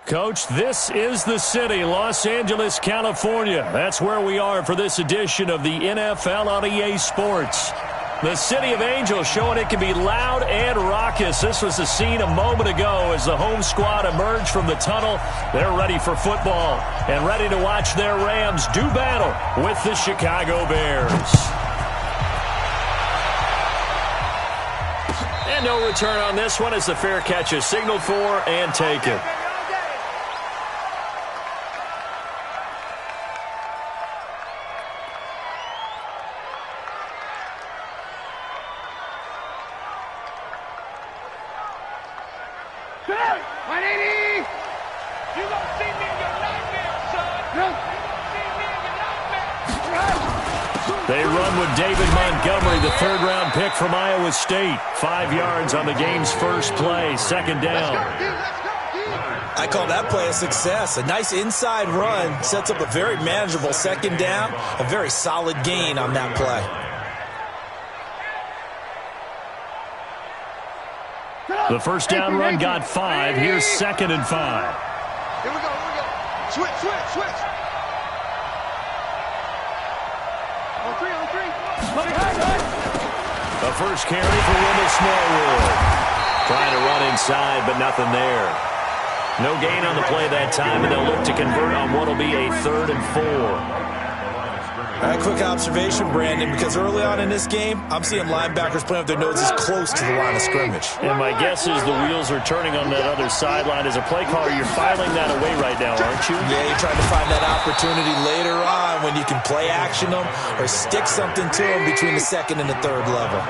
Coach, this is the city, Los Angeles, California. That's where we are for this edition of the NFL on EA Sports. The City of Angels showing it can be loud and raucous. This was the scene a moment ago as the home squad emerged from the tunnel. They're ready for football and ready to watch their Rams do battle with the Chicago Bears. And no return on this one as the fair catch is signaled for and taken. They run with David Montgomery, the third-round pick from Iowa State. 5 yards on the game's first play, second down. I call that play a success. A nice inside run sets up a very manageable second down, a very solid gain on that play. The first down run got 5. Here's 2nd and 5. Here we go. Switch. On three. The first carry for Wendell Smallwood. Trying to run inside, but nothing there. No gain on the play that time, and they'll look to convert on what will be a 3rd and 4. A quick observation, Brandon, because early on in this game, I'm seeing linebackers playing with their noses close to the line of scrimmage. And my guess is the wheels are turning on that other sideline. As a play caller, you're filing that away right now, aren't you? Yeah, you're trying to find that opportunity later on when you can play action them or stick something to them between the 2nd and the 3rd level.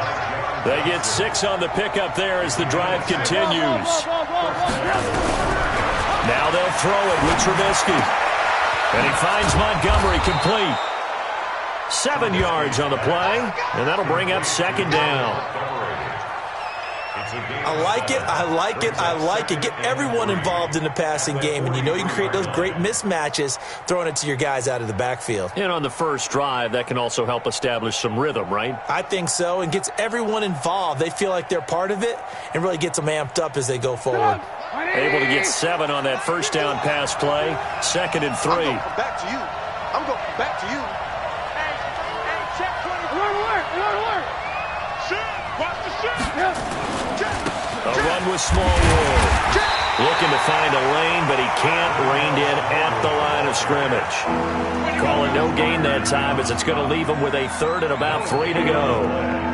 They get 6 on the pickup there as the drive continues. Now they'll throw it with Trubisky. And he finds Montgomery complete. 7 yards on the play, and that'll bring up 2nd down. I like it. Get everyone involved in the passing game, and you know you can create those great mismatches throwing it to your guys out of the backfield. And on the first drive, that can also help establish some rhythm, right? I think so, and gets everyone involved. They feel like they're part of it and really gets them amped up as they go forward. Able to get 7 on that first down pass play, 2nd and 3. I'm going back to you. A run with Smallwood. Looking to find a lane, but he can't. Reined in at the line of scrimmage. Calling no gain that time as it's going to leave him with a 3rd and about 3 to go.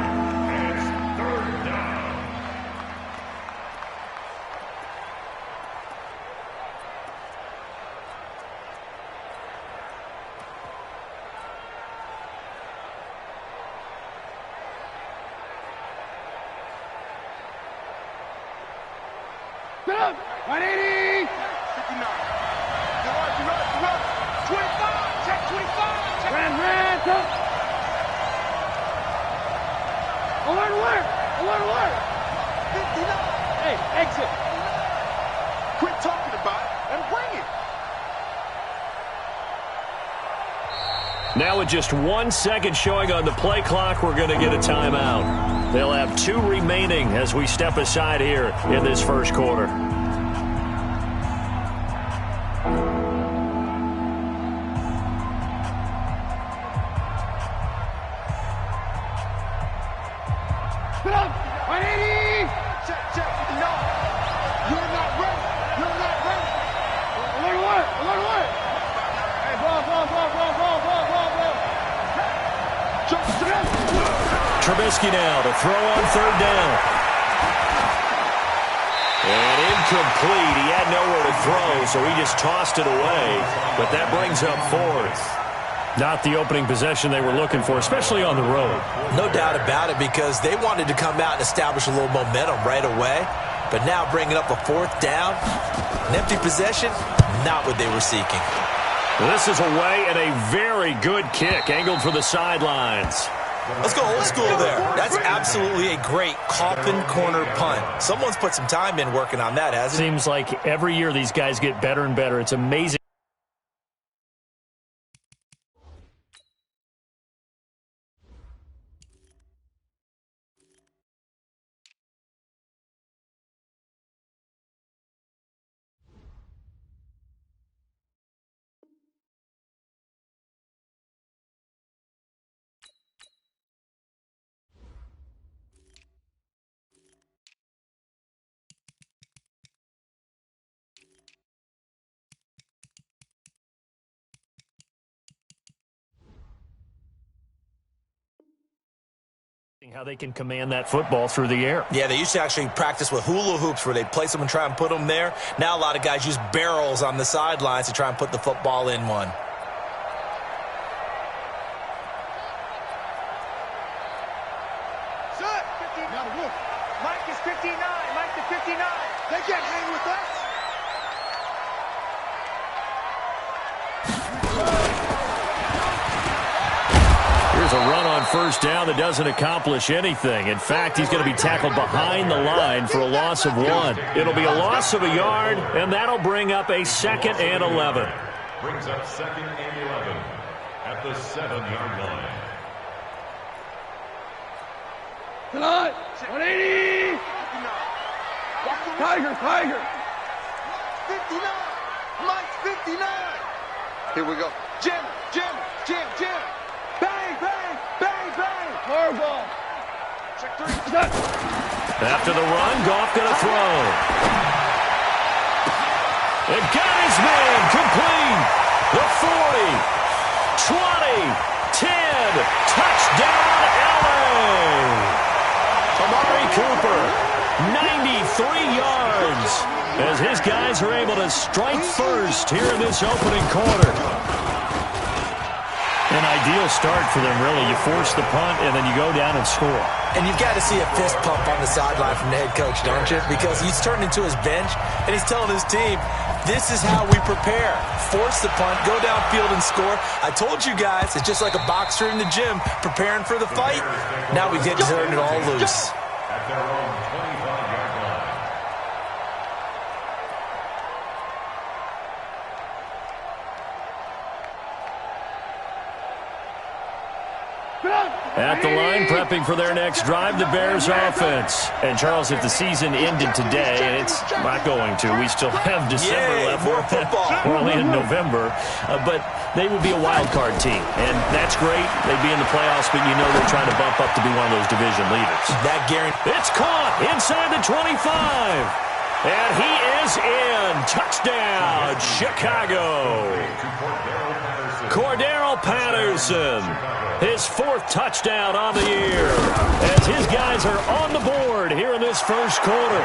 Now with just 1 second showing on the play clock, we're going to get a timeout. They'll have 2 remaining as we step aside here in this first quarter. Trubisky now to throw on third down. And incomplete. He had nowhere to throw, so he just tossed it away. But that brings up fourth. Not the opening possession they were looking for, especially on the road. No doubt about it, because they wanted to come out and establish a little momentum right away. But now bringing up a fourth down, an empty possession, not what they were seeking. This is away and a very good kick, angled for the sidelines. Let's go old school there. That's absolutely a great coffin corner punt. Someone's put some time in working on that, hasn't it? Seems like every year these guys get better and better. It's amazing. How they can command that football through the air. Yeah, they used to actually practice with hula hoops where they'd place them and try and put them there. Now a lot of guys use barrels on the sidelines to try and put the football in one. Set. 59. Mike is 59. Mike is 59. They can't hang with us. Here's a run on first down that doesn't accomplish anything. In fact, he's going to be tackled behind the line for a loss of 1. It'll be a loss of a yard, and that'll bring up a 2nd and 11. Brings up 2nd and 11 at the 7-yard line. Tonight, 180. Tiger. 59. Mike's 59. Here we go. Jim. Bang. Horrible. Check 3. After the run, Goff going to throw. And got his man complete. The 40, 20, 10. Touchdown, LA. Amari Cooper, 93 yards. As his guys are able to strike first here in this opening quarter. An ideal start for them, really. You force the punt, and then you go down and score. And you've got to see a fist pump on the sideline from the head coach, don't you? Because he's turned into his bench, and he's telling his team, this is how we prepare. Force the punt, go downfield and score. I told you guys, it's just like a boxer in the gym preparing for the fight. Now we get to turn it all loose. At their own 25-yard line. At the line, prepping for their next drive, the Bears offense. And, Charles, if the season ended today, and it's not going to, we still have December left. More football. We're only in November. But they would be a wild card team. And that's great. They'd be in the playoffs, but you know they're trying to bump up to be one of those division leaders. That guarantee. It's caught inside the 25. And he is in. Touchdown, Chicago. Cordero Patterson. His 4th touchdown on the year as his guys are on the board here in this first quarter.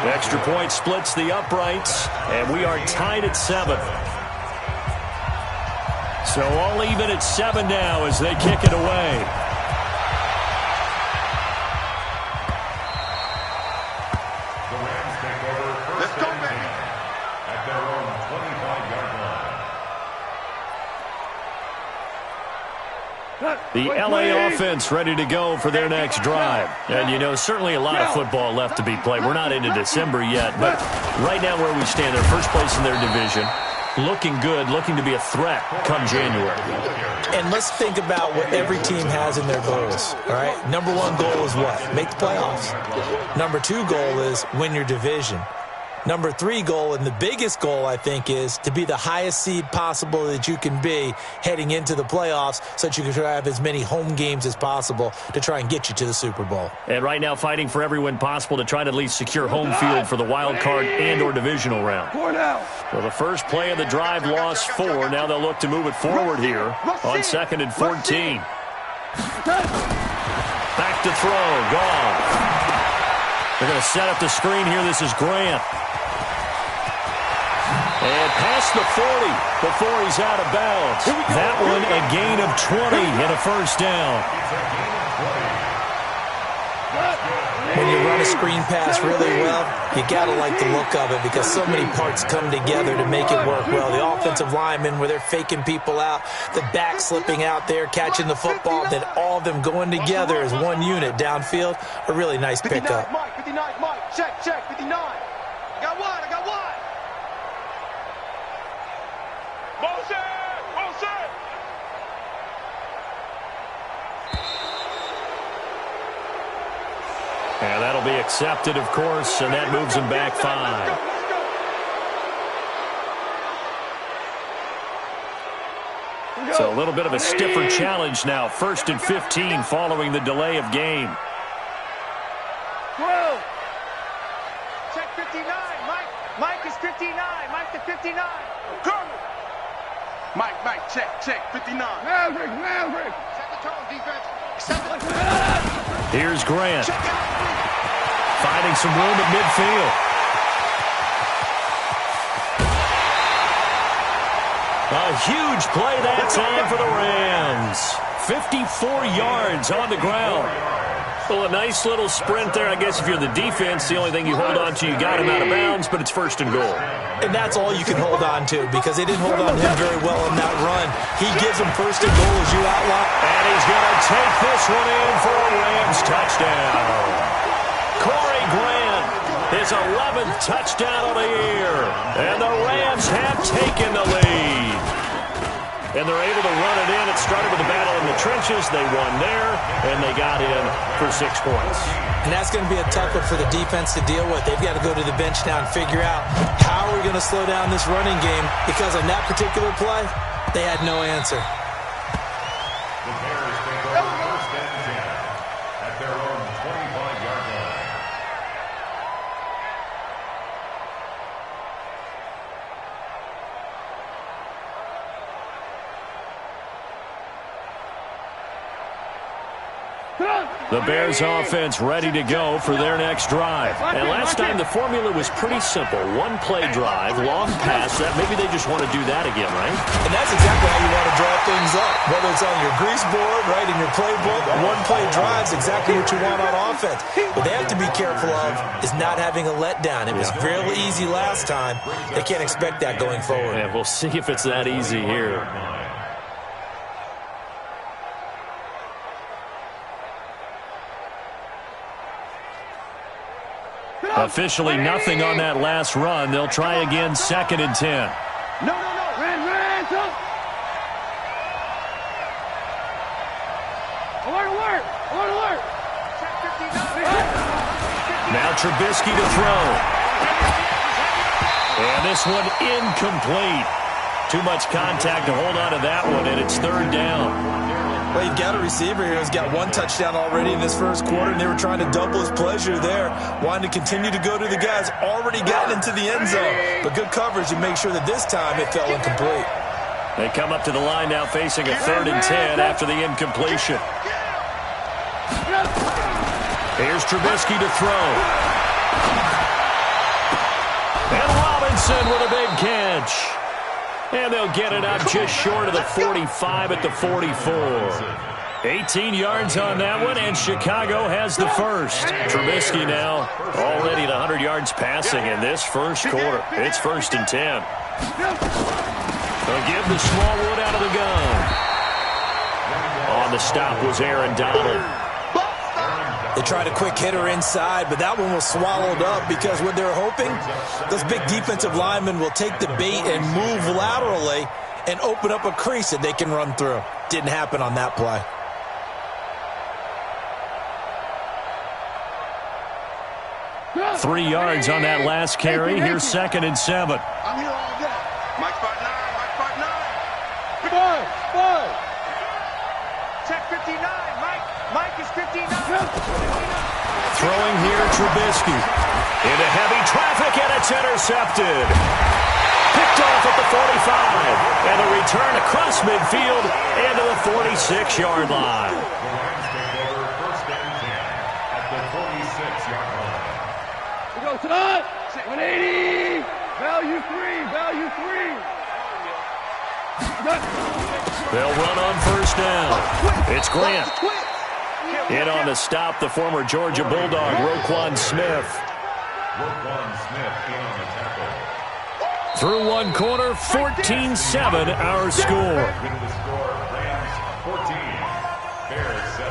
Extra point splits the uprights, and we are tied at 7. So all even at 7 now as they kick it away. Let's go, baby. At their own 25-yard line. The LA offense ready to go for their next drive. And, you know, certainly a lot of football left to be played. We're not into December yet, but right now where we stand, they're first place in their division. Looking good, looking to be a threat come January. And let's think about what every team has in their goals, all right? Number 1 goal is what? Make the playoffs. Number 2 goal is win your division. Number 3 goal, and the biggest goal, I think, is to be the highest seed possible that you can be heading into the playoffs so that you can have as many home games as possible to try and get you to the Super Bowl. And right now fighting for every win possible to try to at least secure home field for the wild card and or divisional round. So the first play of the drive lost 4. Now they'll look to move it forward here on 2nd and 14. Back to throw. Gone. They're going to set up the screen here. This is Grant. And past the 40 before he's out of bounds. That one a gain of 20 and a first down. When you run a screen pass really well, you got to like the look of it because so many parts come together to make it work well. The offensive linemen, where they're faking people out, the back slipping out there, catching the football, then all of them going together as one unit downfield. A really nice pickup. 59, Mike, 59, Mike. Check, 59. I got one. Motion! And that'll be accepted, of course, and that moves him back 5. So a little bit of a stiffer challenge now. 1st and 15 following the delay of game. 12. Check 59. Mike is 59. Mike to 59. Mike, check 59. Maverick. Set the tone, defense. Here's Grant. Finding some room at midfield. A huge play that time for the Rams. 54 yards on the ground. Well, a nice little sprint there. I guess if you're the defense, the only thing you hold on to, you got him out of bounds, but it's 1st and goal. And that's all you can hold on to because they didn't hold on to him very well in that run. He gives them 1st and goal as you outlined. And he's going to take this one in for a Rams touchdown. Corey Grant, his 11th touchdown of the year. And the Rams have taken the lead. And they're able to run it in. It started with a battle in the trenches. They won there, and they got in for 6 points. And that's going to be a tough one for the defense to deal with. They've got to go to the bench now and figure out how are we going to slow down this running game because on that particular play, they had no answer. The Bears take over 1st and 10 at their own 25-yard line. The Bears offense ready to go for their next drive. And last time the formula was pretty simple. 1-play drive, long pass. That maybe they just want to do that again, right? And that's exactly how you want to draw things up. Whether it's on your grease board, right, in your playbook, 1-play drives exactly what you want on offense. What they have to be careful of is not having a letdown. It was real easy last time. They can't expect that going forward. And we'll see if it's that easy here. Officially nothing on that last run. They'll try again 2nd and 10. No. Ran. Alert. Check 59. Now Trubisky to throw. And this one incomplete. Too much contact to hold on to that one, and it's 3rd down. Well, you've got a receiver here who's got 1 touchdown already in this 1st quarter, and they were trying to double his pleasure there, wanting to continue to go to the guys already gotten into the end zone. But good coverage to make sure that this time it fell incomplete. They come up to the line now facing a 3rd and 10 after the incompletion. Here's Trubisky to throw. And Robinson with a big catch. And they'll get it up just short of the 45 at the 44. 18 yards on that one, and Chicago has the first. Trubisky now already at 100 yards passing in this 1st quarter. It's 1st and 10. They'll give the Smallwood out of the gun. On the stop was Aaron Donald. They tried a quick hitter inside, but that one was swallowed up because what they're hoping, those big defensive linemen will take the bait and move laterally and open up a crease that they can run through. Didn't happen on that play. Three yards on that last carry. Here's 2nd and 7. I'm here all day. Mike 5'9", Mike 5'9". Five. Check 59, Mike is 59. Throwing here, Trubisky. Into heavy traffic, and it's intercepted. Picked off at the 45. And a return across midfield into the 46-yard line. Rams take over 1st and go to the 180. Value 3. Value 3. They'll run on first down. It's Grant. In on the stop, the former Georgia Bulldog, Roquan Smith. Roquan Smith in on the tackle. Through one quarter, 14-7 our score. With the score, Rams 14, Bears 7.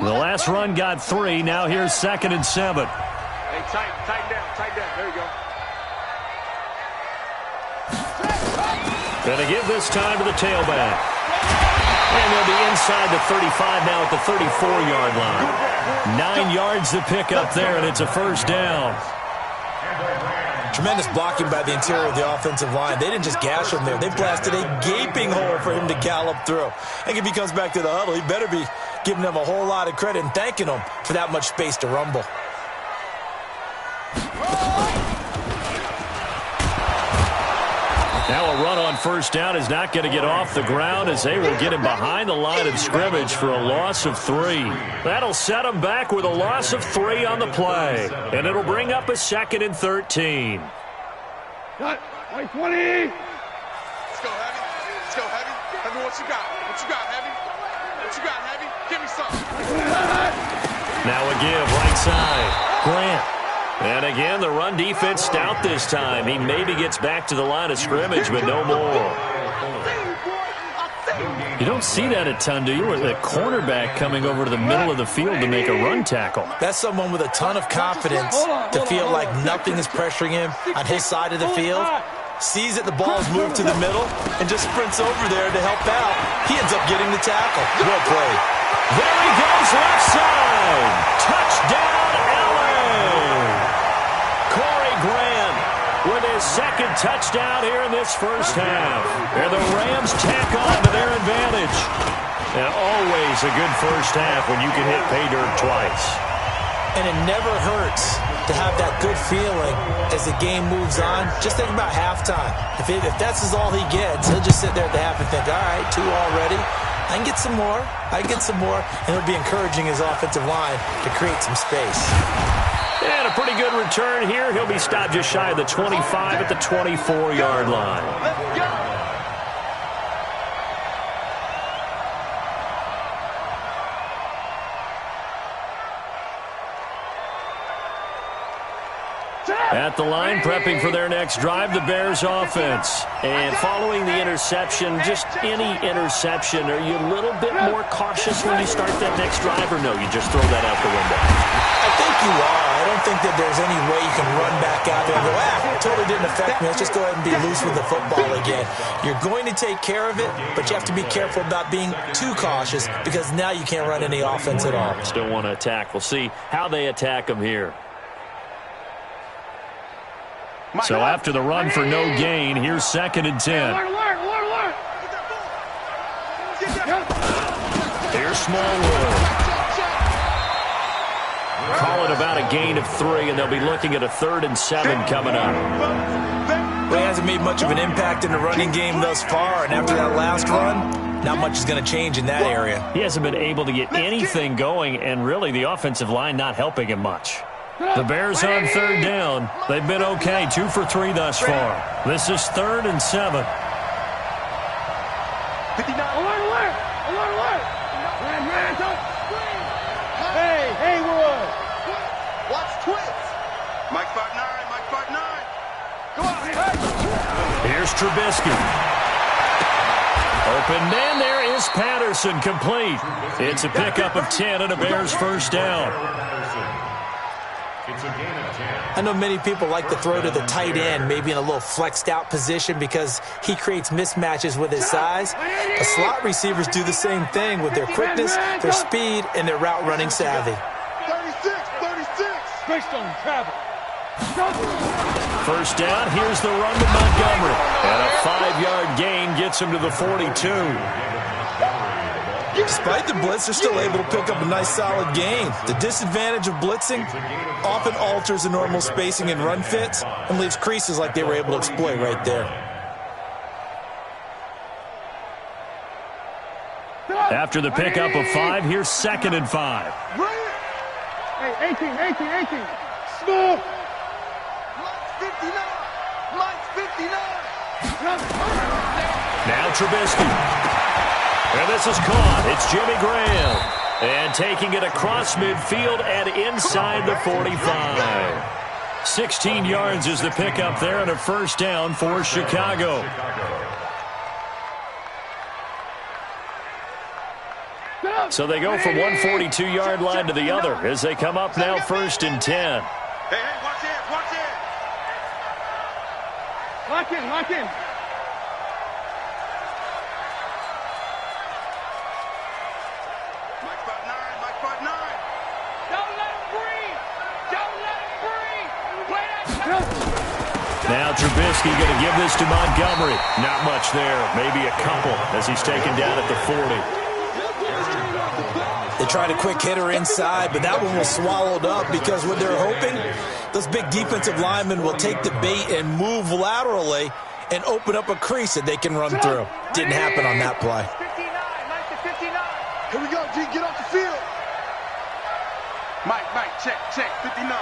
The last run got 3. Now here's 2nd and 7. Hey, tighten down. There you go. Going to give this time to the tailback. And they'll be inside the 35 now at the 34-yard line. 9 yards to pick up there, and it's a first down. Tremendous blocking by the interior of the offensive line. They didn't just gash him there. They blasted a gaping hole for him to gallop through. I think if he comes back to the huddle, he better be giving them a whole lot of credit and thanking them for that much space to rumble. Now a run on first down is not going to get off the ground as they will get him behind the line of scrimmage for a loss of 3. That'll set him back with a loss of 3 on the play. And it'll bring up a 2nd and 13. Cut. 20. Let's go, Heavy. Let's go, Heavy. Heavy, what you got? What you got, Heavy? What you got, Heavy? Give me something. Now a give, right side. Grant. And again, the run defense stout this time. He maybe gets back to the line of scrimmage, but no more. You don't see that a ton, do you? With a cornerback coming over to the middle of the field to make a run tackle. That's someone with a ton of confidence to feel like nothing is pressuring him on his side of the field. Sees that the ball's moved to the middle and just sprints over there to help out. He ends up getting the tackle. Well played. There he goes, left side. Touchdown, Grant with his 2nd touchdown here in this first half. And the Rams tack on to their advantage. And always a good first half when you can hit pay dirt twice. And it never hurts to have that good feeling as the game moves on. Just think about halftime. If that's all he gets, he'll just sit there at the half and think, all right, 2 already. I can get some more. And he'll be encouraging his offensive line to create some space. And a pretty good return here. He'll be stopped just shy of the 25 at the 24-yard line. Let's go. At the line, prepping for their next drive, the Bears offense. And following the interception, just any interception, are you a little bit more cautious when you start that next drive, or no, you just throw that out the window? I think you are. I don't think that there's any way you can run back out there and go, it totally didn't affect me. Let's just go ahead and be loose with the football again. You're going to take care of it, but you have to be careful about being too cautious because now you can't run any offense at all. Still want to attack. We'll see how they attack them here. So after the run for no gain, here's 2nd and 10. Here's Smallwood. Call it about a gain of 3, and they'll be looking at a 3rd and 7 coming up. Well, he hasn't made much of an impact in the running game thus far, and after that last run, not much is going to change in that area. He hasn't been able to get anything going, and really the offensive line not helping him much. The Bears on 3rd down. They've been okay, 2 for 3 thus far. This is 3rd and 7. 59. Alert! Hey, Haywood! Watch twins. Mike 5'9". Go out. Here's Trubisky. Open man, there is Patterson, complete. It's a pickup of 10 and a Bears first down. It's a gain of 10. I know many people like to throw to the tight end, maybe in a little flexed out position because he creates mismatches with his size. The slot receivers do the same thing with their quickness, their speed, and their route running savvy. 36. Based on travel. First down, here's the run to Montgomery. And a 5-yard gain gets him to the 42. Despite the blitz, they're still able to pick up a nice solid gain. The disadvantage of blitzing often alters the normal spacing and run fits and leaves creases like they were able to exploit right there. After the pickup of 5, here's 2nd and 5. Hey, 18. Smooth. Mike's 59. Mike's 59. Now Trubisky. And this is caught. It's Jimmy Graham. And taking it across midfield and inside the 45. 16 yards is the pickup there and a first down for Chicago. So they go from one 42-yard line to the other as they come up now 1st and 10. Hey, watch it, watch it. Lock in. Mike's about 9, Mike's about 9. Don't let him breathe. Play that. Now Trubisky going to give this to Montgomery. Not much there, maybe a couple as he's taken down at the 40. They tried a quick hitter inside, but that one was swallowed up because what they're hoping, those big defensive linemen will take the bait and move laterally and open up a crease that they can run through. Didn't happen on that play. 59, Mike's at 59. Here we go, G, get off the field. Mike, check, 59.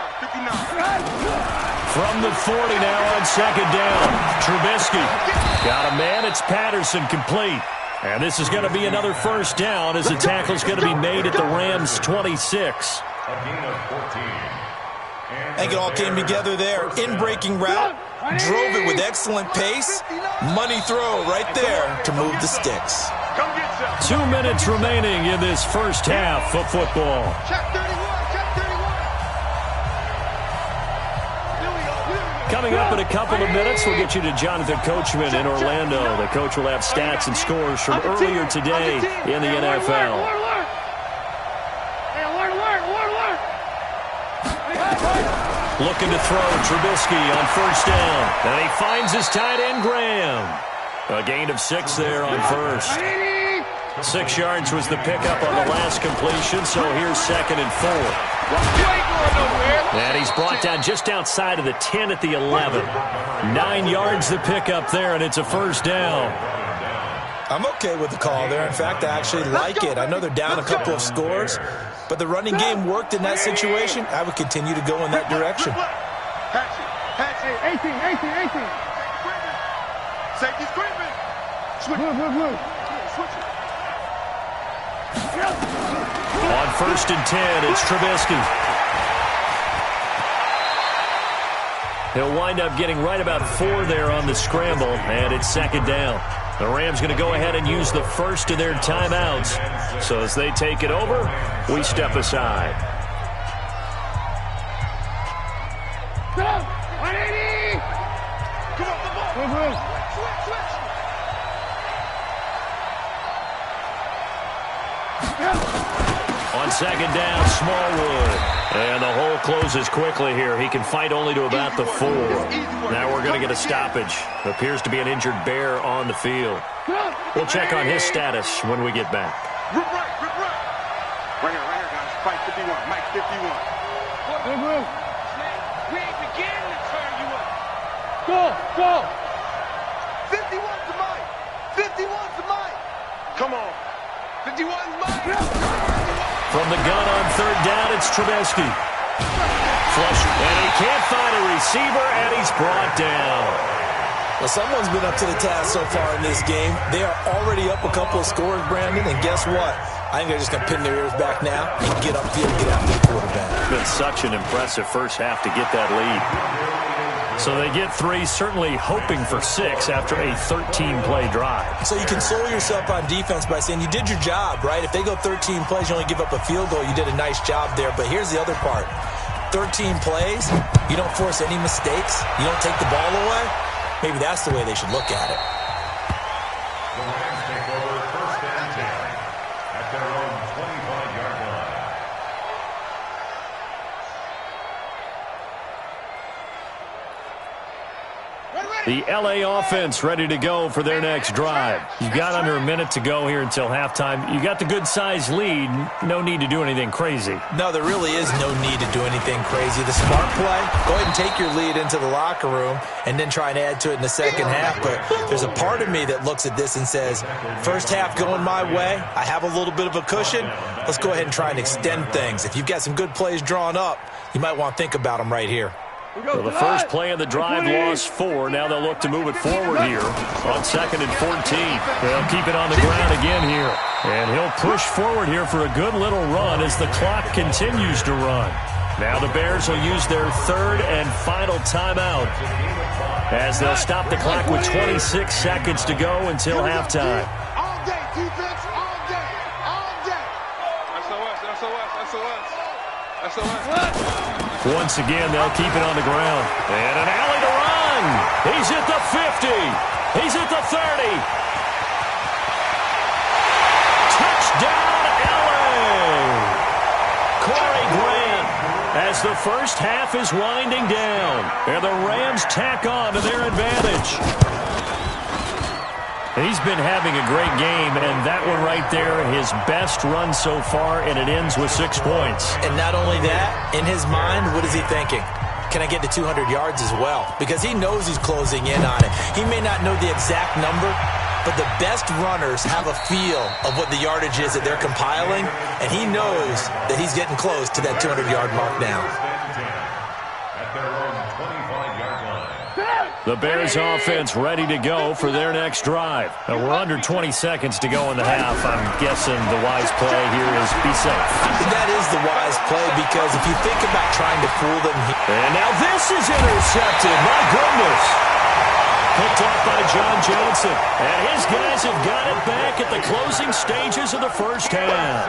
From the 40 now on 2nd down. Trubisky got a man. It's Patterson complete. And this is going to be another first down as the tackle's going to be made at the Rams' 26. I think it all came together there. In-breaking route, drove it with excellent pace. Money throw right there to move the sticks. 2 minutes remaining in this first half of football. Check 31. Coming up in a couple of minutes, we'll get you to Jonathan Coachman in Orlando. The coach will have stats and scores from earlier today in the NFL. Looking to throw Trubisky on 1st down. And he finds his tight end, Graham. A gain of 6 there on 1st. 6 yards was the pickup on the last completion, so here's 2nd and 4. And he's brought down just outside of the 10 at the 11. 9 yards the pickup there, and it's a first down. I'm okay with the call there. In fact, I actually like it. I know they're down a couple of scores, but the running game worked in that situation. I would continue to go in that direction. Hey, 18. Safety screaming. Move. On 1st and 10, it's Trubisky. He'll wind up getting right about 4 there on the scramble, and it's 2nd down. The Rams going to go ahead and use the first of their timeouts. So as they take it over, we step aside. Go! 180! Come on. Switch. On 2nd down, Smallwood. And the hole closes quickly here. He can fight only to about the 4. Now we're going to get a stoppage. Appears to be an injured Bear on the field. We'll check on his status when we get back. Rip right. Right here, guys. Fight 51. Mike 51. Move. We ain't beginning to turn you up. Go! 51 to Mike. 51 to Mike. Come on. 51 Mike. From the gun on 3rd down, it's Trubisky. Flush, and he can't find a receiver, and he's brought down. Well, someone's been up to the task so far in this game. They are already up a couple of scores, Brandon, and guess what? I think they're just going to pin their ears back now and get upfield, get after the quarterback. It's been such an impressive first half to get that lead. So they get 3, certainly hoping for 6 after a 13-play drive. So you console yourself on defense by saying you did your job, right? If they go 13 plays, you only give up a field goal, you did a nice job there. But here's the other part. 13 plays, you don't force any mistakes, you don't take the ball away. Maybe that's the way they should look at it. The Rams take over 1st and 10 at their own 25-yard line. The LA offense ready to go for their next drive. You've got under a minute to go here until halftime. You got the good-sized lead. No need to do anything crazy. No, there really is no need to do anything crazy. The smart play, go ahead and take your lead into the locker room and then try and add to it in the second half. But there's a part of me that looks at this and says, first half going my way, I have a little bit of a cushion. Let's go ahead and try and extend things. If you've got some good plays drawn up, you might want to think about them right here. So the first play of the drive lost 4. Now they'll look to move it forward here on 2nd and 14. They'll keep it on the ground again here. And he'll push forward here for a good little run as the clock continues to run. Now the Bears will use their 3rd and final timeout as they'll stop the clock with 26 seconds to go until halftime. All day, defense, all day, all day. SOS. Once again, they'll keep it on the ground. And an alley to run. He's at the 50. He's at the 30. Touchdown, LA. Corey Grant as the first half is winding down. And the Rams tack on to their advantage. He's been having a great game, and that one right there, his best run so far, and it ends with 6 points. And not only that, in his mind, what is he thinking? Can I get to 200 yards as well? Because he knows he's closing in on it. He may not know the exact number, but the best runners have a feel of what the yardage is that they're compiling, and he knows that he's getting close to that 200-yard mark now. The Bears offense ready to go for their next drive. Now we're under 20 seconds to go in the half. I'm guessing the wise play here is be safe. That is the wise play because if you think about trying to fool them here. And now this is intercepted. My goodness. Picked off by John Johnson. And his guys have got it back at the closing stages of the first half.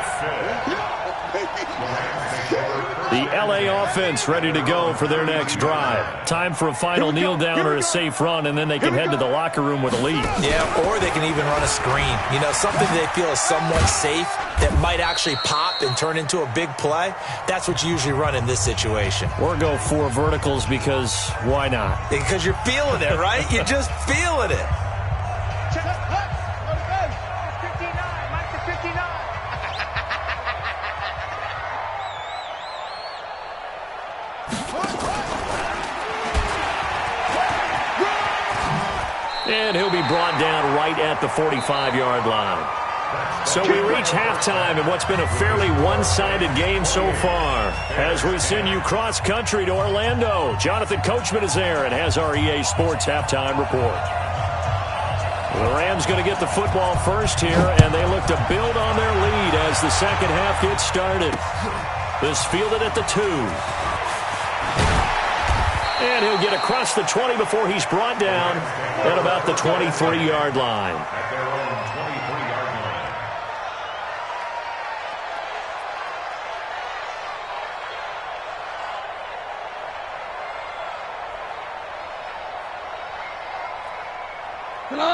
The LA offense ready to go for their next drive. Time for a final kneel down or a safe run, and then they can head to the locker room with a lead. Yeah, or they can even run a screen. You know, something they feel is somewhat safe that might actually pop and turn into a big play. That's what you usually run in this situation. Or go 4 verticals because why not? Because you're feeling it, right? You're just feeling it. And he'll be brought down right at the 45-yard line. So we reach halftime in what's been a fairly one-sided game so far. As we send you cross-country to Orlando, Jonathan Coachman is there and has our EA Sports halftime report. The Rams going to get the football first here, and they look to build on their lead as the second half gets started. This fielded at the 2. And he'll get across the 20 before he's brought down at about the 23-yard line. At their own 23-yard line.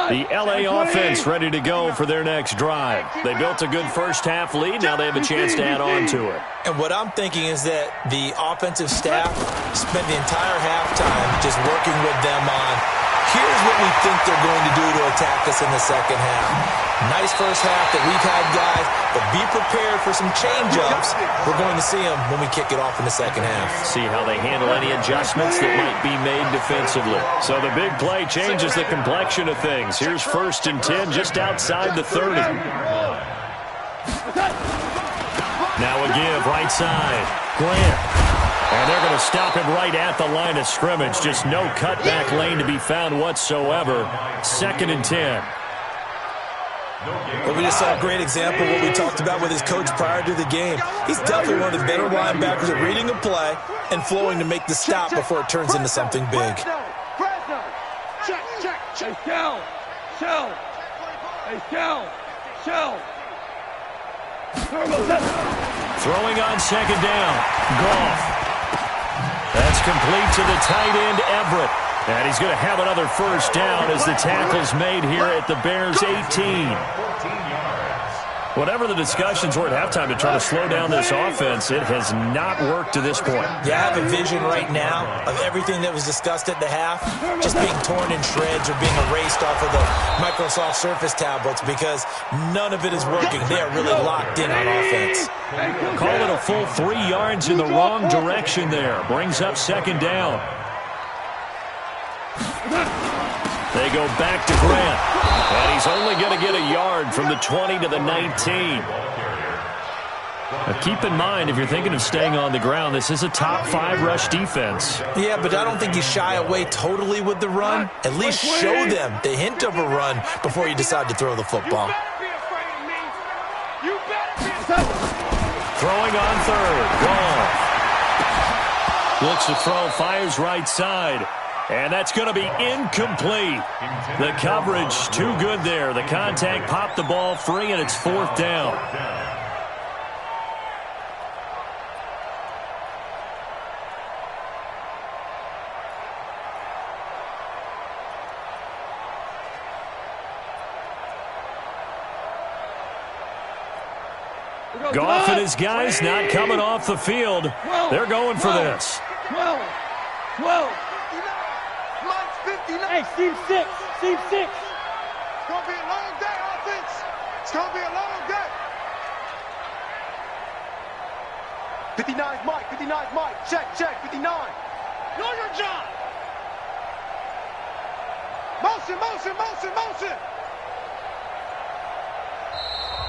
The LA offense ready to go for their next drive. They built a good first half lead. Now they have a chance to add on to it. And what I'm thinking is that the offensive staff spent the entire halftime just working with them on, here's what we think they're going to do to attack us in the second half. Nice first half that we've had, guys, but be prepared for some change-ups. We're going to see them when we kick it off in the second half. See how they handle any adjustments that might be made defensively. So the big play changes the complexion of things. Here's 1st and 10 just outside the 30. Now a give right side. Grant. And they're going to stop him right at the line of scrimmage. Just no cutback lane to be found whatsoever. 2nd and 10. But we just saw a great example of what we talked about with his coach prior to the game. He's definitely one of the better linebackers at reading a play and flowing to make the stop before it turns into something big. Check. Hey, shell. Hey, shell. Throwing on 2nd down. Goff. That's complete to the tight end, Everett. And he's going to have another first down as the tackle's made here at the Bears' 18. Whatever the discussions were at halftime to try to slow down this offense, it has not worked to this point. Yeah, I have a vision right now of everything that was discussed at the half just being torn in shreds or being erased off of the Microsoft Surface tablets because none of it is working. They are really locked in on offense. Call it a full 3 yards in the wrong direction there. Brings up second down. They go back to Grant. And he's only going to get a yard from the 20 to the 19. Now keep in mind, if you're thinking of staying on the ground, this is a top 5 rush defense. Yeah, but I don't think you shy away totally with the run. At least show them the hint of a run before you decide to throw the football. Throwing on third. Gone. Looks to throw, fires right side. And that's going to be incomplete. The coverage too good there. The contact popped the ball free, and it's fourth down. Goff and his guys not coming off the field. They're going for this. 12. Hey, Steve 6. Steve 6. It's going to be a long day, offense. It's going to be a long day. 59's Mike. 59's Mike. Check. 59. Know your job. Motion.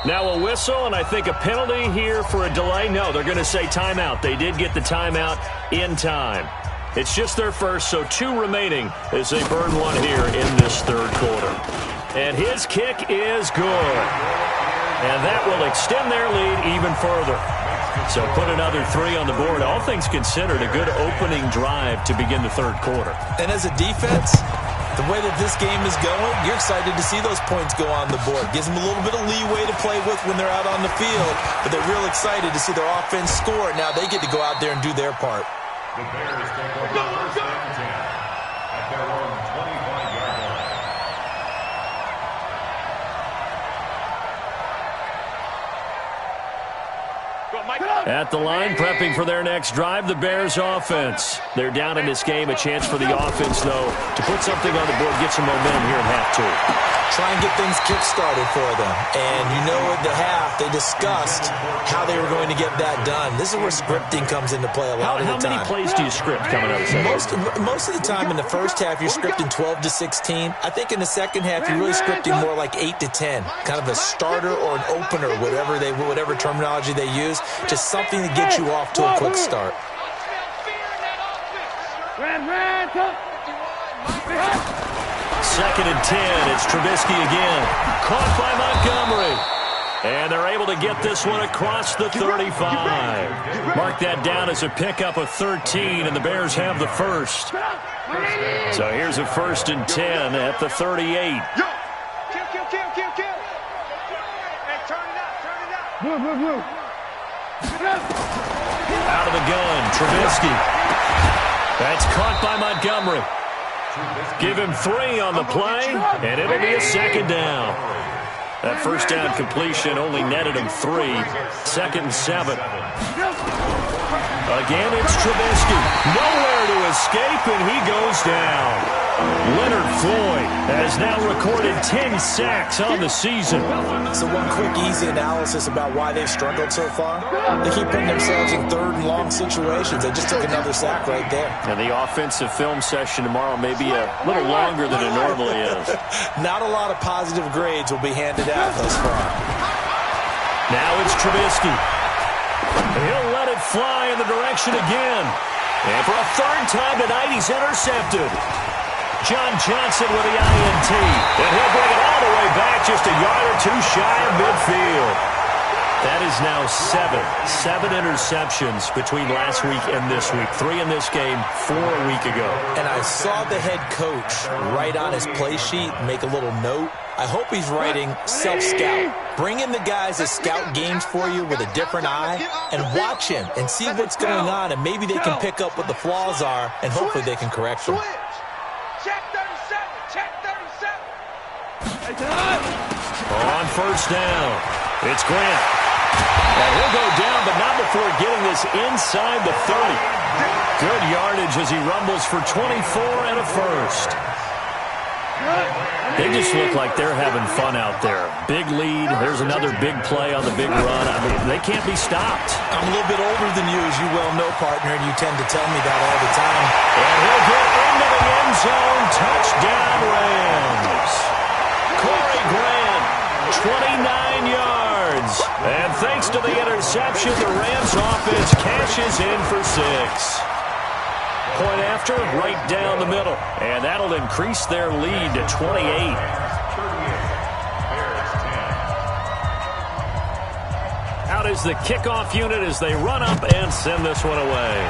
Now a whistle, and I think a penalty here for a delay. No, they're going to say timeout. They did get the timeout in time. It's just their first, so 2 remaining as they burn one here in this third quarter. And his kick is good. And that will extend their lead even further. So put another 3 on the board. All things considered, a good opening drive to begin the third quarter. And as a defense, the way that this game is going, you're excited to see those points go on the board. Gives them a little bit of leeway to play with when they're out on the field, but they're real excited to see their offense score. Now they get to go out there and do their part. The Bears take over first and 10 at their own 25-yard line. At the line, prepping for their next drive, the Bears offense. They're down in this game. A chance for the offense, though, to put something on the board, get some momentum here in half 2. Try and get things kick-started for them. And you know at the half, they discussed how they were going to get that done. This is where scripting comes into play a lot of the time. How many plays do you script coming out of the second? Most of the time in the first half, you're scripting 12 to 16. I think in the second half, you're really scripting more like 8 to 10. Kind of a starter or an opener, whatever terminology they use. Just something to get you off to a quick start. Second and 10. It's Trubisky again. Caught by Montgomery. And they're able to get this one across the 35. Mark that down as a pickup of 13, and the Bears have the first. So here's a first and 10 at the 38. Kill. Hey, turn it out. Out of the gun, Trubisky. That's caught by Montgomery. Give him 3 on the play, and it'll be a second down. That first down completion only netted him 3. Second and 7. Again, it's Trubisky. Nowhere to escape, and he goes down. Leonard Floyd has now recorded 10 sacks on the season. So one quick, easy analysis about why they've struggled so far. They keep putting themselves in third and long situations. They just took another sack right there. And the offensive film session tomorrow may be a little longer than it normally is. Not a lot of positive grades will be handed out thus far. Now it's Trubisky. He'll let it fly in the direction again. And for a third time tonight, he's intercepted. John Johnson with the INT. And he'll bring it all the way back just a yard or 2 shy of midfield. That is now 7 interceptions between last week and this week. 3 in this game, 4 a week ago. And I saw the head coach write on his play sheet, make a little note. I hope he's writing self-scout. Bring in the guys that scout games for you with a different eye and watch him and see what's going on, and maybe they can pick up what the flaws are, and hopefully they can correct them. Check 37. On first down. It's Grant. And he'll go down, but not before getting this inside the 30. Good yardage as he rumbles for 24 and a first. They just look like they're having fun out there. Big lead. There's another big play on the big run. I mean, they can't be stopped. I'm a little bit older than you, as you well know, partner, and you tend to tell me that all the time. And he'll get into the end zone. Touchdown, Rams. Corey Grant, 29 yards. And thanks to the interception, the Rams offense cashes in for 6. Point after, right down the middle. And that'll increase their lead to 28. Out is the kickoff unit as they run up and send this one away.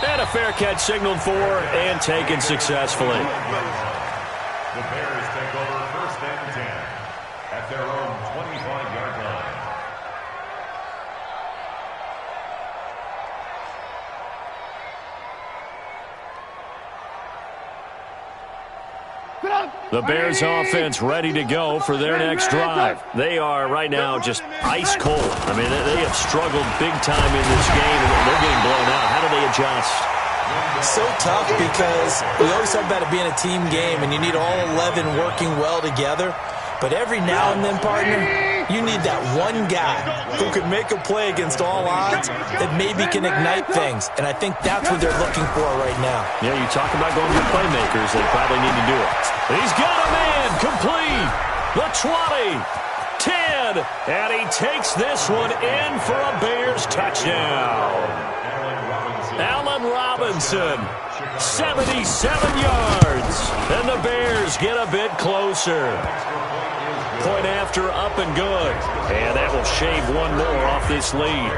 And a fair catch signaled for and taken successfully. The Bears take over 1st and 10 at their own 25-yard line. The Bears offense ready to go for their next drive. They are right now just ice cold. I mean, they have struggled big time in this game, and they're getting blown out. How do they adjust? So tough because we always talk about it being a team game, and you need all 11 working well together. But every now and then, partner, you need that one guy who can make a play against all odds that maybe can ignite things. And I think that's what they're looking for right now. Yeah, you talk about going to playmakers, they probably need to do it. He's got a man complete. The 20, 10, and he takes this one in for a Bears touchdown. Allen Robinson, 77 yards, and the Bears get a bit closer. Point after, up and good. And that will shave one more off this lead.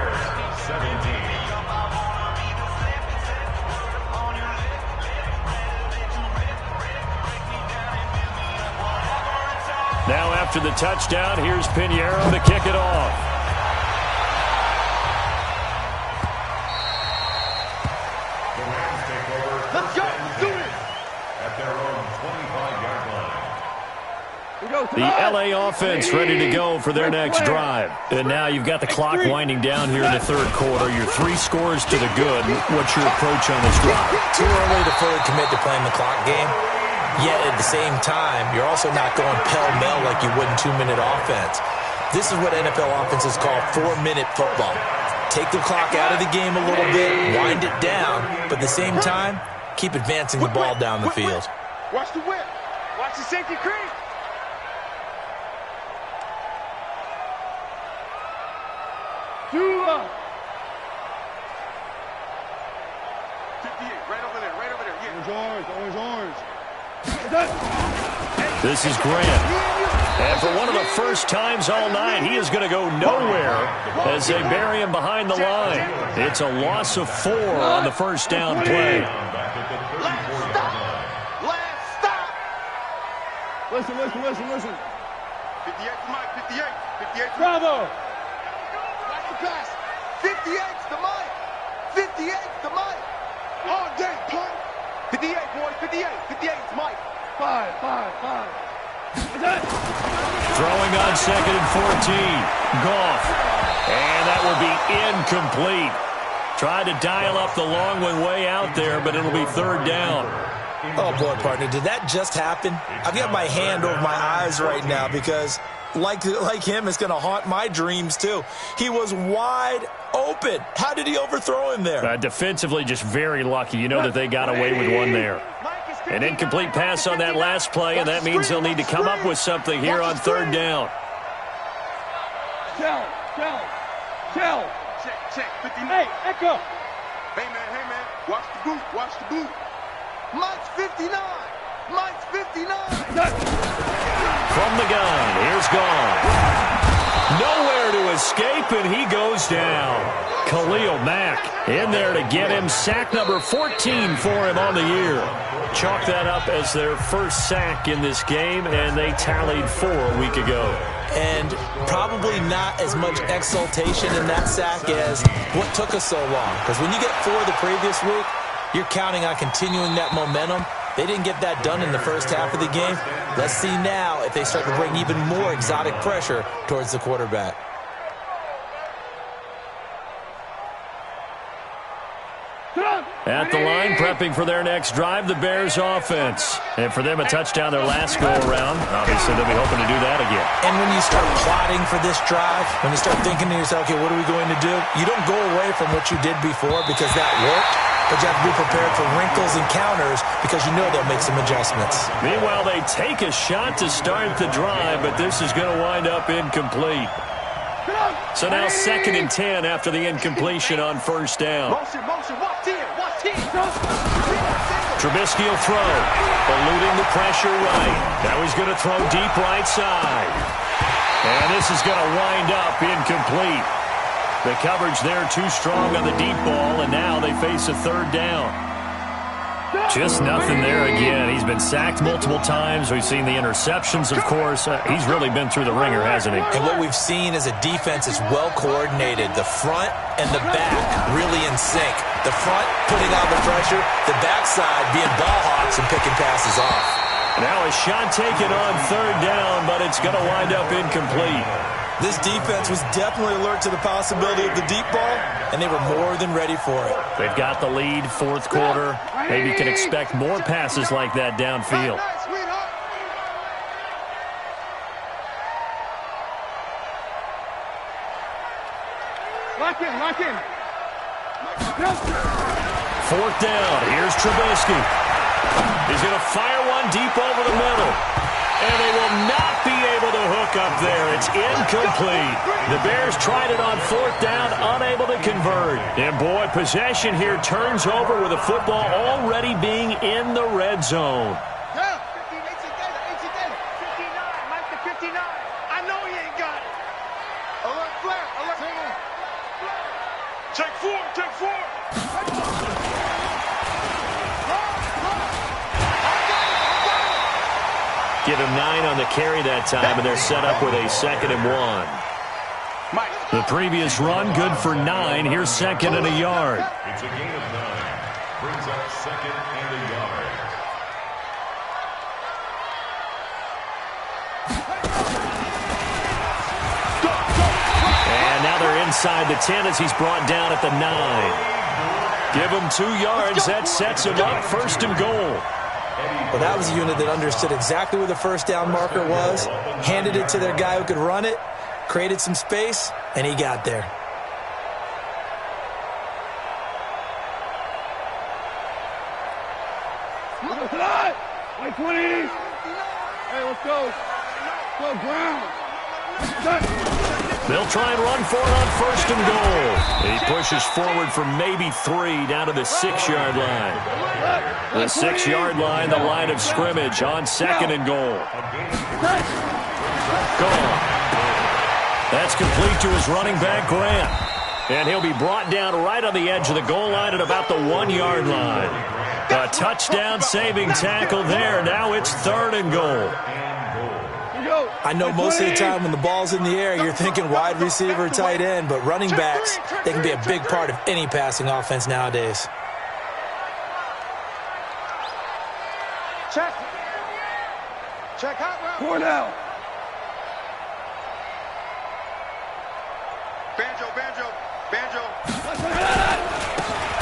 Now after the touchdown, here's Pinheiro to kick it off. Let's go. Do it. At their own 25-yard line. The LA offense ready to go for their next drive. And now you've got the clock winding down here in the third quarter. Your 3 scores to the good. What's your approach on this drive? Too early to fully commit to playing the clock game. Yet at the same time, you're also not going pell-mell like you would in 2-minute offense. This is what NFL offenses call 4-minute football. Take the clock out of the game a little bit, wind it down, but at the same time, keep advancing the ball down the field. Watch the whip. Watch the safety creep. Tua. 58, right over there, yeah. Orange. This is Grant. And for one of the first times all night, he is going to go nowhere as they bury him behind the line. It's a loss of 4 on the first down play. Last stop. Listen. 58 to Mike, 58. 58 to Bravo. Watch the pass. 58's to Mike. 58's to Mike. All day, punt. 58, boys, 58. 58's Mike. 5. Throwing on 2nd and 14. Goff. And that will be incomplete. Tried to dial up the long one way out there, but it'll be 3rd down. Oh, boy, partner, did that just happen? I've got my hand over my eyes right now because, like him, it's going to haunt my dreams, too. He was wide open. How did he overthrow him there? Defensively, just very lucky. You know that they got away with one there. An incomplete pass on that last play, and that means they'll need to come up with something here on 3rd down. Shell. Check. 59. Hey, Echo. Hey, man. Watch the boot. Mike's 59. From the gun, here's Gone. Nowhere to escape, and he goes down. Khalil Mack in there to get him. Sack number 14 for him on the year. Chalk that up as their first sack in this game, and they tallied 4 a week ago. And probably not as much exultation in that sack as what took us so long. Because when you get 4 the previous week, you're counting on continuing that momentum. They didn't get that done in the first half of the game. Let's see now if they start to bring even more exotic pressure towards the quarterback. At the line, prepping for their next drive, the Bears offense. And for them, a touchdown their last go-around. Obviously, they'll be hoping to do that again. And when you start plotting for this drive, when you start thinking to yourself, okay, what are we going to do? You don't go away from what you did before because that worked, but you have to be prepared for wrinkles and counters because you know they'll make some adjustments. Meanwhile, they take a shot to start the drive, but this is going to wind up incomplete. So now 2nd and 10 after the incompletion on first down. Motion, watch here, watch here. Trubisky will throw, eluding the pressure right. Now he's going to throw deep right side. And this is going to wind up incomplete. The coverage there too strong on the deep ball, and now they face a 3rd down. Just nothing there again. He's been sacked multiple times. We've seen the interceptions, of course. He's really been through the ringer, hasn't he? And what we've seen is a defense is well coordinated. The front and the back really in sync. The front putting on the pressure, the backside being ball hawks and picking passes off. Now a shot taken on 3rd down, but it's going to wind up incomplete. This defense was definitely alert to the possibility of the deep ball, and they were more than ready for it. They've got the lead, 4th quarter. Maybe can expect more passes like that downfield. Lock in. 4th down. Here's Trubisky. He's going to fire one deep over the middle. And they will not be able to hook up there. It's incomplete. The Bears tried it on 4th down, unable to convert. And boy, possession here turns over with the football already being in the red zone. Yeah, 59, Mike the 59. I know he ain't got it. Alert, flare, alert. Take 4. Give him 9 on the carry that time, and they're set up with a 2nd and 1. The previous run, good for 9. Here's 2nd and a yard. It's a gain of 9. Brings up 2nd and a yard. And now they're inside the 10 as he's brought down at the 9. Give him 2 yards. That sets him up 1st and goal. Well, that was a unit that understood exactly where the 1st down marker was, handed it to their guy who could run it, created some space, and he got there. Like 20. Hey, let's go. Go ground. They'll try and run for it on 1st and goal. He pushes forward for maybe 3 down to the 6-yard line. The 6-yard line, the line of scrimmage on 2nd and goal. Gone. That's complete to his running back, Grant. And he'll be brought down right on the edge of the goal line at about the 1-yard line. A touchdown saving tackle there. Now it's 3rd and goal. I know most of the time when the ball's in the air, you're thinking wide receiver, tight end, but running backs, they can be a big part of any passing offense nowadays. Check out route. 4 now. Banjo.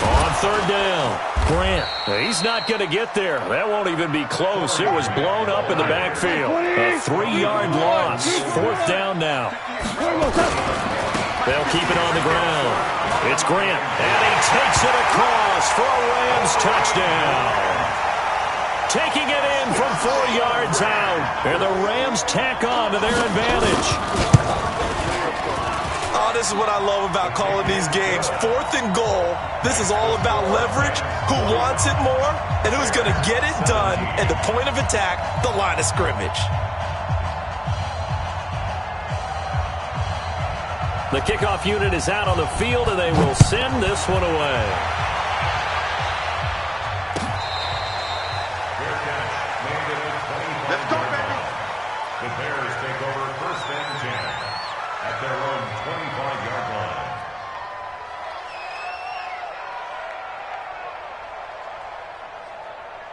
On 3rd down, Grant. He's not going to get there. That won't even be close. It was blown up in the backfield. A 3-yard loss. 4th down now. They'll keep it on the ground. It's Grant. And he takes it across for a Rams touchdown. Taking it in from 4 yards out. And the Rams tack on to their advantage. Oh, this is what I love about calling these games. 4th and goal. This is all about leverage, who wants it more, and who's going to get it done at the point of attack, the line of scrimmage. The kickoff unit is out on the field, and they will send this one away. Let's go, baby. The Bears take over 1st and 10 at their own 25-yard line.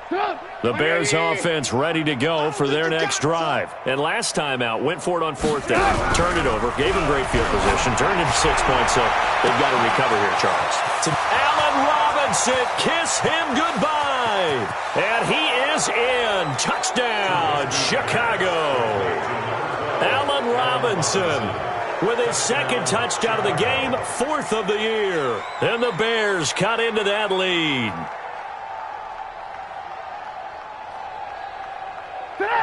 Stop. The Bears offense ready to go for their next drive. And last time out, went for it on 4th down, turned it over, gave him great field position, turned into 6 points, so they've got to recover here, Charles. Allen Robinson, kiss him goodbye. And he is in. Touchdown, Chicago. Allen Robinson with his 2nd touchdown of the game, 4th of the year. And the Bears cut into that lead.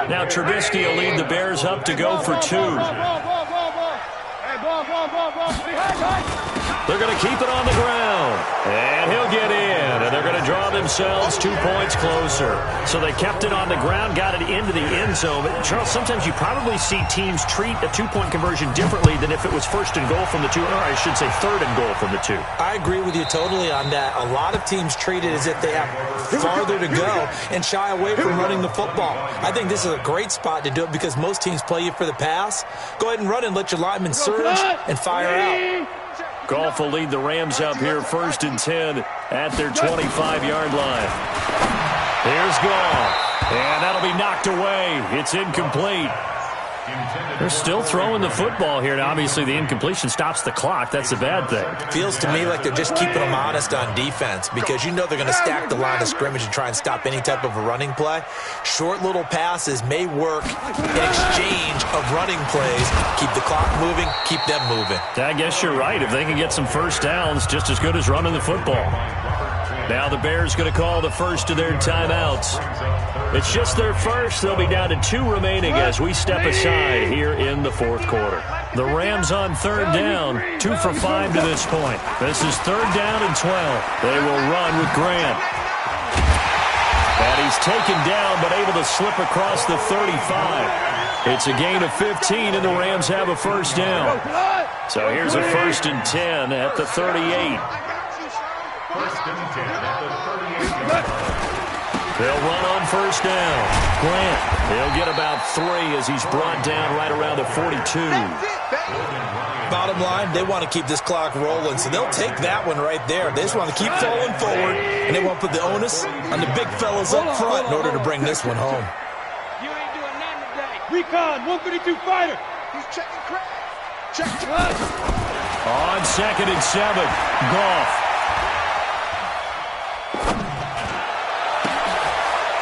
Now Trubisky will lead the Bears up to go for 2. They're going to keep it on the ground. And he'll get in. And they're going to draw themselves 2 points closer. So they kept it on the ground, got it into the end zone. But Charles, sometimes you probably see teams treat a 2-point conversion differently than if it was 1st and goal from the 2, or I should say 3rd and goal from the 2. I agree with you totally on that. A lot of teams treat it as if they have farther to go and shy away from running the football. I think this is a great spot to do it because most teams play you for the pass. Go ahead and run and let your linemen surge and fire out. Goff will lead the Rams up here 1st and 10 at their 25-yard line. Here's Goff, and that'll be knocked away. It's incomplete. They're still throwing the football here. Now, obviously, the incompletion stops the clock. That's a bad thing. Feels to me like they're just keeping them honest on defense because you know they're going to stack the line of scrimmage and try and stop any type of a running play. Short little passes may work in exchange of running plays. Keep the clock moving, keep them moving. I guess you're right. If they can get some first downs, just as good as running the football. Now the Bears going to call the first of their timeouts. It's just their first. They'll be down to 2 remaining as we step aside here in the 4th quarter. The Rams on 3rd down, 2 for 5 to this point. This is 3rd down and 12. They will run with Grant. And he's taken down but able to slip across the 35. It's a gain of 15 and the Rams have a first down. So here's a 1st and 10 at the 38. 1st and 10 at the 38. They'll run on 1st down. Grant, he'll get about 3 as he's brought down right around the 42. Bottom line, they want to keep this clock rolling, so they'll take that one right there. They just want to keep falling forward, and they want to put the onus on the big fellas up front in order to bring this one home. You ain't doing nothing today. Recon, 152 fighter. He's checking crack. Check. On 2nd and 7, Goff.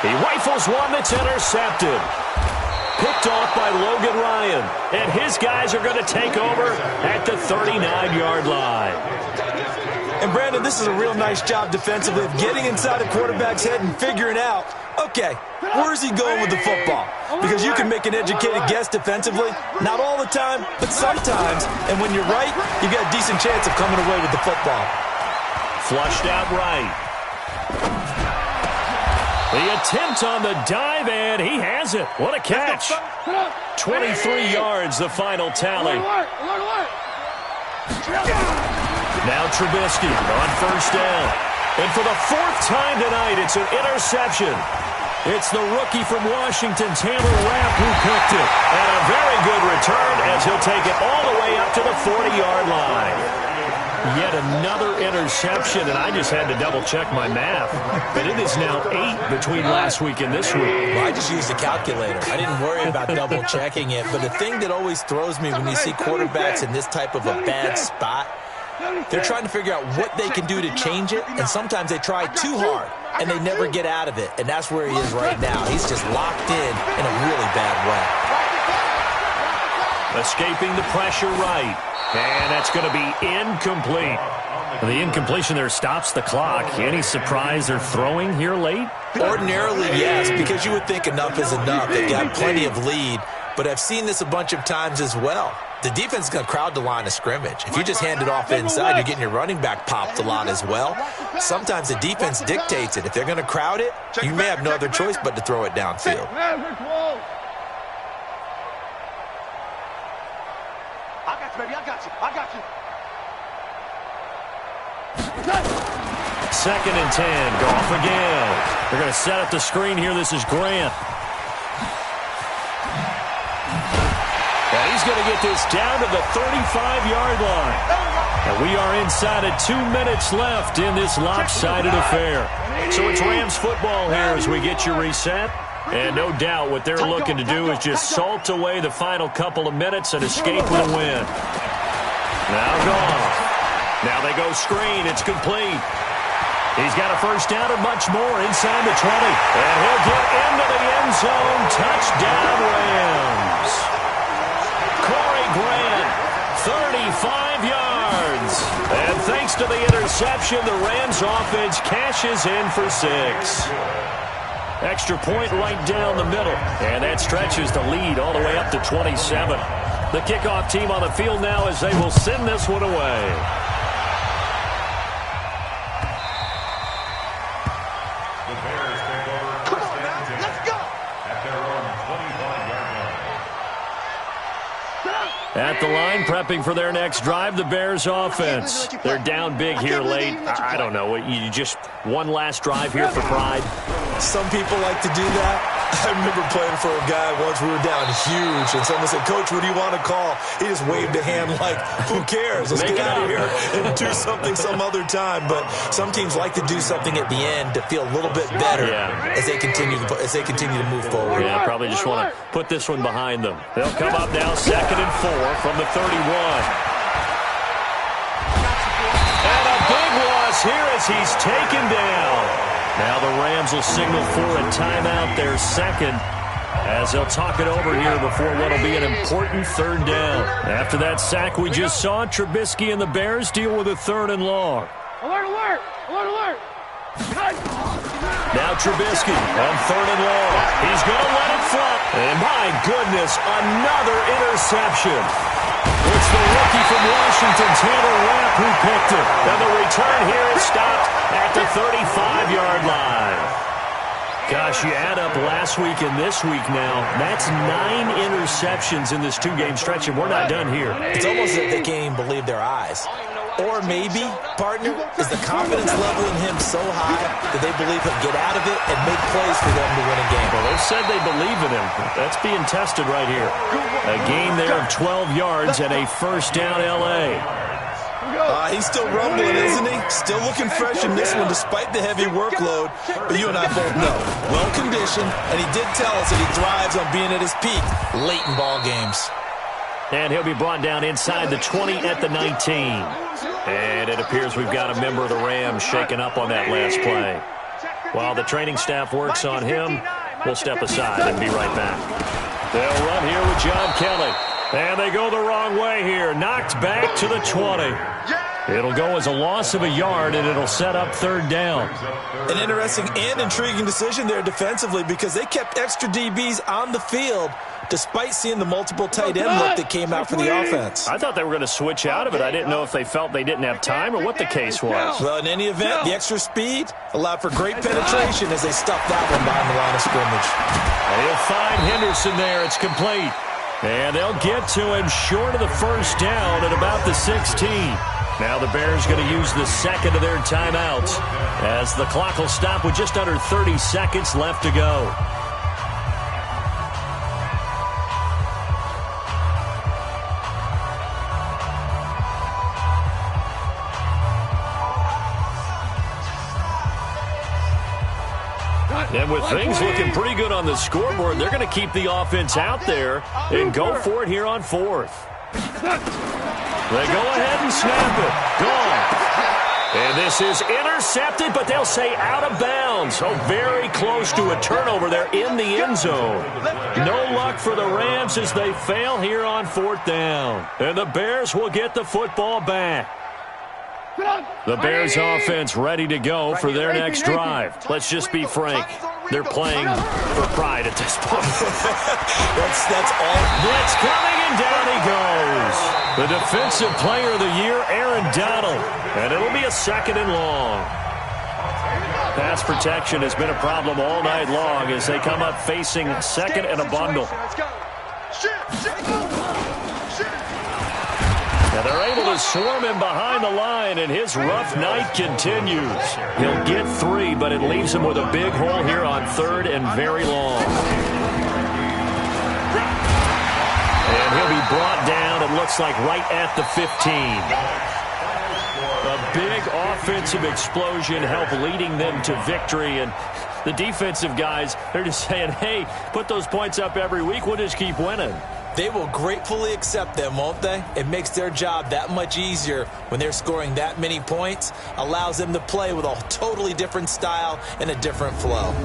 He rifles one that's intercepted. Picked off by Logan Ryan. And his guys are going to take over at the 39-yard line. And, Brandon, this is a real nice job defensively of getting inside a quarterback's head and figuring out, okay, where's he going with the football? Because you can make an educated guess defensively. Not all the time, but sometimes. And when you're right, you got a decent chance of coming away with the football. Flushed out right. The attempt on the dive, and he has it. What a catch. 23 yards, the final tally. Now Trubisky on 1st down. And for the 4th time tonight, it's an interception. It's the rookie from Washington, Taylor Rapp, who picked it. And a very good return as he'll take it all the way up to the 40-yard line. Yet another interception, and I just had to double-check my math. But it is now 8 between last week and this week. Well, I just used a calculator. I didn't worry about double-checking it. But the thing that always throws me when you see quarterbacks in this type of a bad spot, they're trying to figure out what they can do to change it, and sometimes they try too hard, and they never get out of it. And that's where he is right now. He's just locked in a really bad way. Escaping the pressure right. And that's going to be incomplete. The incompletion there stops the clock. Any surprise they're throwing here late? Ordinarily, yes, because you would think enough is enough. They've got plenty of lead, but I've seen this a bunch of times as well. The defense is going to crowd the line of scrimmage. If you just hand it off inside, you're getting your running back popped a lot as well. Sometimes the defense dictates it. If they're going to crowd it, you may have no other choice but to throw it downfield. Baby, I got you. 2nd and 10. Goff again. They're going to set up the screen here. This is Grant. And he's going to get this down to the 35-yard line. And We are inside of 2 minutes left in this lopsided affair. So it's Rams football here as we get you reset. And no doubt what they're looking to do is just salt away the final couple of minutes and escape with a win. Now gone. Now they go screen. It's complete. He's got a first down and much more inside the 20. And he'll get into the end zone. Touchdown, Rams. Corey Grant, 35 yards. And thanks to the interception, the Rams offense cashes in for 6. Extra point right down the middle. And that stretches the lead all the way up to 27. The kickoff team on the field now as they will send this one away. At the line, prepping for their next drive, the Bears offense. They're down big here late. I don't know. You just one last drive here for pride? Some people like to do that. I remember playing for a guy once. We were down huge, and someone said, "Coach, what do you want to call?" He just waved a hand like, who cares? Let's get out of here and do something some other time. But some teams like to do something at the end to feel a little bit better as they continue to move forward. Yeah, probably just want to put this one behind them. They'll come up now 2nd and 4 from the 31. And a big loss here as he's taken down. Now the Rams will signal for a timeout, their second, as they'll talk it over here before what will be an important 3rd down. After that sack we just saw, Trubisky and the Bears deal with a 3rd and long. Alert, alert! Alert, alert! Now Trubisky on 3rd and long. He's going to let it fly. And my goodness, another interception. It's the rookie from Washington, Taylor Rapp, who picked it. And the return here is stopped at the 35-yard line. Gosh, you add up last week and this week now, that's 9 interceptions in this 2-game stretch, and we're not done here. It's almost as if they can't even believe their eyes. Or maybe, partner, is the confidence level in him so high that they believe he'll get out of it and make plays for them to win a game. Well, they've said they believe in him. That's being tested right here. A gain there of 12 yards and a first down L.A. He's still rumbling, isn't he? Still looking fresh in this one despite the heavy workload. But you and I both know, well-conditioned, and he did tell us that he thrives on being at his peak late in ball games. And he'll be brought down inside the 20 at the 19. And it appears we've got a member of the Rams shaken up on that last play. While the training staff works on him, we'll step aside and be right back. They'll run here with John Kelly. And they go the wrong way here. Knocked back to the 20. It'll go as a loss of a yard, and it'll set up 3rd down. An interesting and intriguing decision there defensively because they kept extra DBs on the field despite seeing the multiple tight end look that came out for the offense. I thought they were going to switch out of it. I didn't know if they felt they didn't have time or what the case was. Well, in any event, the extra speed allowed for great penetration as they stuffed that one behind the line of scrimmage. And he'll find Henderson there. It's complete. And they'll get to him short of the first down at about the 16. Now the Bears going to use the second of their timeouts as the clock will stop with just under 30 seconds left to go. And with things looking pretty good on the scoreboard, they're going to keep the offense out there and go for it here on 4th. They go ahead and snap it. Gone. And this is intercepted, but they'll say out of bounds. So very close to a turnover there in the end zone. No luck for the Rams as they fail here on 4th down. And the Bears will get the football back. The Bears offense ready to go for their next drive. Let's just be frank. They're playing for pride at this point. That's all. Blitz coming, and down he goes. The defensive player of the year, Aaron Donald. And it'll be a 2nd and long. Pass protection has been a problem all night long as they come up facing 2nd and a bundle. And they're able to swarm him behind the line, and his rough night continues. He'll get 3, but it leaves him with a big hole here on 3rd and very long. And he'll be brought down, it looks like, right at the 15. A big offensive explosion helped leading them to victory, and the defensive guys, they're just saying, hey, put those points up every week, we'll just keep winning. They will gratefully accept them, won't they? It makes their job that much easier when they're scoring that many points, allows them to play with a totally different style and a different flow.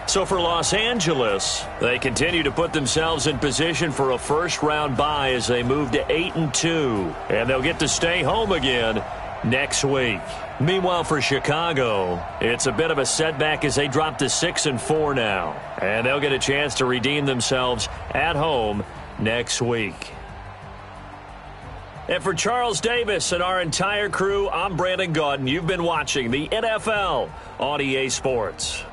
So for Los Angeles, they continue to put themselves in position for a first-round bye as they move to 8-2, and they'll get to stay home again next week. Meanwhile, for Chicago, it's a bit of a setback as they drop to 6-4 now, and they'll get a chance to redeem themselves at home next week. And for Charles Davis and our entire crew, I'm Brandon Gaudin. You've been watching the NFL on EA Sports.